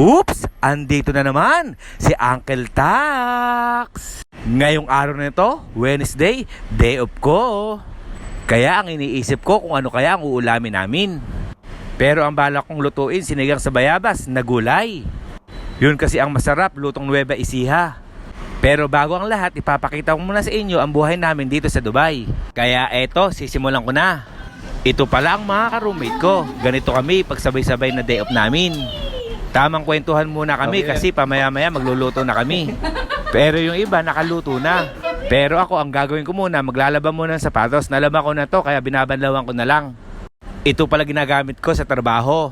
Oops! Andito na naman si Uncle Tax. Ngayong araw na ito, Wednesday, day off ko. Kaya ang iniisip ko kung ano kaya ang uulamin namin. Pero ang balak kong lutuin sinigang sa bayabas na gulay. Yun kasi ang masarap, lutong Nueva Ecija. Pero bago ang lahat, ipapakita ko muna sa inyo ang buhay namin dito sa Dubai. Kaya eto, sisimulan ko na. Ito pala ang mga ka-roommate ko. Ganito kami pagsabay-sabay na day off namin. Tamang kwentuhan muna kami kasi pamaya-maya magluluto na kami. Pero yung iba nakaluto na. Pero ako ang gagawin ko muna, maglalaba muna ng sapatos. Nalaba ko na to kaya binabanlawan ko na lang. Ito pala ginagamit ko sa trabaho.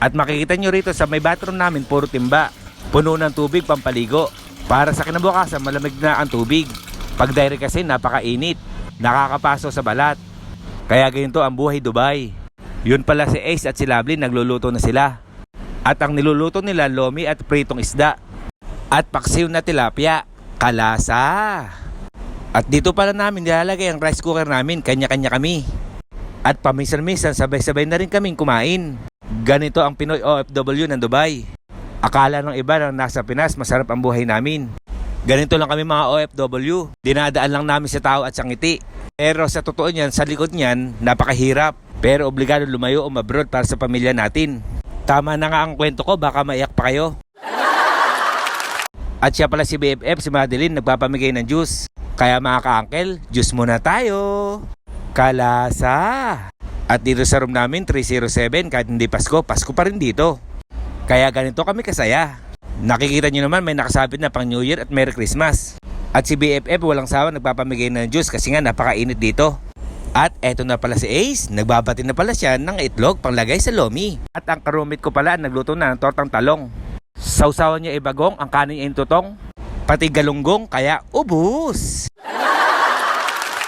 At makikita nyo rito sa may bathroom namin puro timba. Puno ng tubig pampaligo. Para sa kinabukasan malamig na ang tubig. Pag direct kasi napakainit. Nakakapaso sa balat. Kaya ganito ang buhay Dubai. Yun pala si Ace at si Lovely nagluluto na sila. At ang niluluto nila lomi at pritong isda. At paksiw na tilapia. Kalasa. At dito pala namin nilalagay ang rice cooker namin. Kanya-kanya kami. At paminsan-minsan sabay-sabay na rin kaming kumain. Ganito ang Pinoy OFW ng Dubai. Akala ng iba na nasa Pinas masarap ang buhay namin. Ganito lang kami mga OFW. Dinadaan lang namin sa tao at sa ngiti. Pero sa totoo niyan, sa likod niyan, napakahirap. Pero obligado lumayo o abroad para sa pamilya natin. Tama na nga ang kwento ko, baka maiyak pa kayo. At siya pala si BFF, si Madeline, nagpapamigay ng juice. Kaya mga ka-uncle, juice muna tayo. Kalasa. At dito sa room namin, 307, kahit hindi Pasko, Pasko pa rin dito. Kaya ganito kami kasaya. Nakikita nyo naman may nakasabit na pang New Year at Merry Christmas. At si BFF walang sawa nagpapamigay ng juice kasi nga napakainit dito. At eto na pala si Ace, nagbabati na pala siya ng itlog panglagay sa lomi. At ang karumit ko pala nagluto na ng tortang talong. Sausawan niya ibagong, ang kanin ay tutong, pati galunggong, kaya ubus.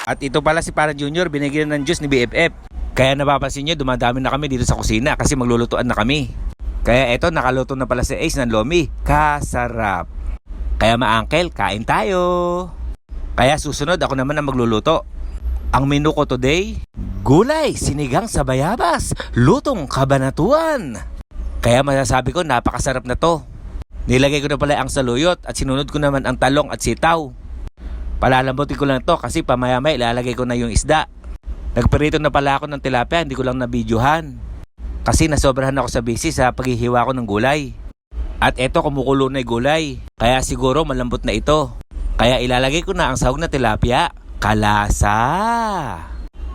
At ito pala si Parang Junior, binigyan ng juice ni BFF. Kaya napapansin niyo dumadami na kami dito sa kusina kasi maglulutuan na kami. Kaya eto nakaluto na pala si Ace ng lomi, kasarap. Kaya ma-uncle, kain tayo. Kaya susunod ako naman ang magluluto. Ang menu ko today, gulay, sinigang sa bayabas, lutong kabanatuan. Kaya masasabi ko napakasarap na to. Nilagay ko na pala ang saluyot at sinunod ko naman ang talong at sitaw. Palalambutin ko lang to kasi pamaya-maya ilalagay ko na yung isda. Nagperito na pala ako ng tilapia, hindi ko lang nabidyohan. Kasi nasobrahan ako sa busy sa paghihiwa ko ng gulay. At eto kumukulo na yung gulay, kaya siguro malambot na ito. Kaya ilalagay ko na ang sahog na tilapia. Kalasa.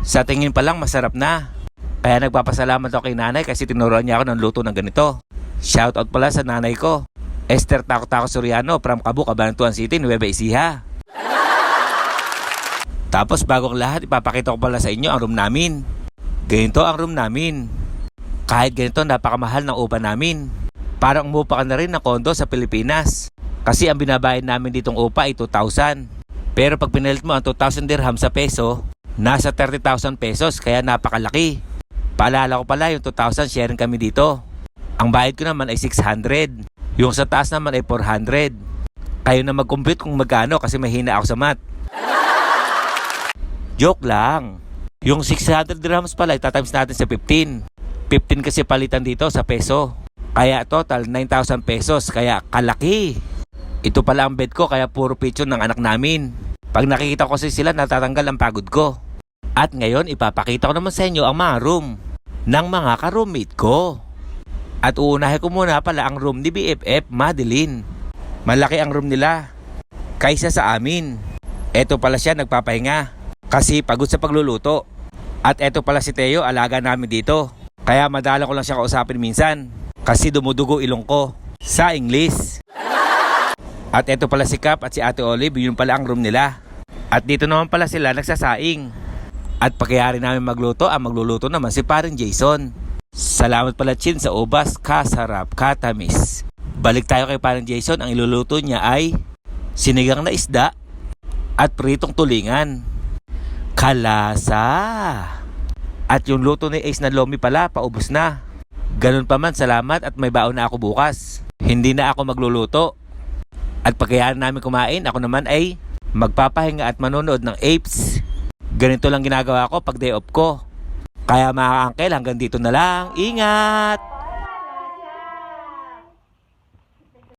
Sa tingin pa lang masarap na. Kaya nagpapasalamat ako kay nanay kasi tinuruan niya ako ng luto ng ganito. Shoutout pala sa nanay ko, Esther Tako Soriano from Cabuk, Cabanatuan City, Nueva Ecija. Tapos bagong lahat ipapakita ko pala sa inyo ang room namin. Ganito ang room namin. Kahit ganito napakamahal ng upa namin. Parang umupa ka na rin ng kondo sa Pilipinas. Kasi ang binabayad namin ditong upa ay 2,000. Pero pag pinalit mo ang 2,000 dirham sa peso, nasa 30,000 pesos, kaya napakalaki. Paalala ko pala yung 2,000 sharing kami dito. Ang bayad ko naman ay 600. Yung sa taas naman ay 400. Kayo na mag-compute kung magkano kasi mahina ako sa math. Joke lang. Yung 600 dirhams pala itatimes natin sa 15. 15 kasi palitan dito sa peso. Kaya total 9,000 pesos, kaya kalaki. Ito pala ang bed ko kaya puro picture ng anak namin. Pag nakikita ko kasi sila natatanggal ang pagod ko. At ngayon ipapakita ko naman sa inyo ang mga room ng mga ka-roommate ko. At uunahin ko muna pala ang room ni BFF Madeline. Malaki ang room nila kaysa sa amin. Eto pala siya nagpapahinga kasi pagod sa pagluluto. At eto pala si Teo, alaga namin dito. Kaya madalang ko lang siya kausapin minsan kasi dumudugo ilong ko sa English. At eto pala si Cap at si Ate Olive, yun pala ang room nila. At dito naman pala sila nagsasaing. At pagkayari namin magluto, ang magluluto naman si Parang Jason. Salamat pala Chin sa ubas, kasarap, katamis. Balik tayo kay Parang Jason, ang iluluto niya ay sinigang na isda at pritong tulingan. Kalasa. At yung luto ni Ace na lomi pala, paubos na. Ganun pa man, salamat at may baon na ako bukas. Hindi na ako magluluto. At pagkayaan namin kumain, ako naman ay magpapahinga at manonood ng Apes. Ganito lang ginagawa ko pag day off ko. Kaya mga uncle, hanggang dito na lang. Ingat!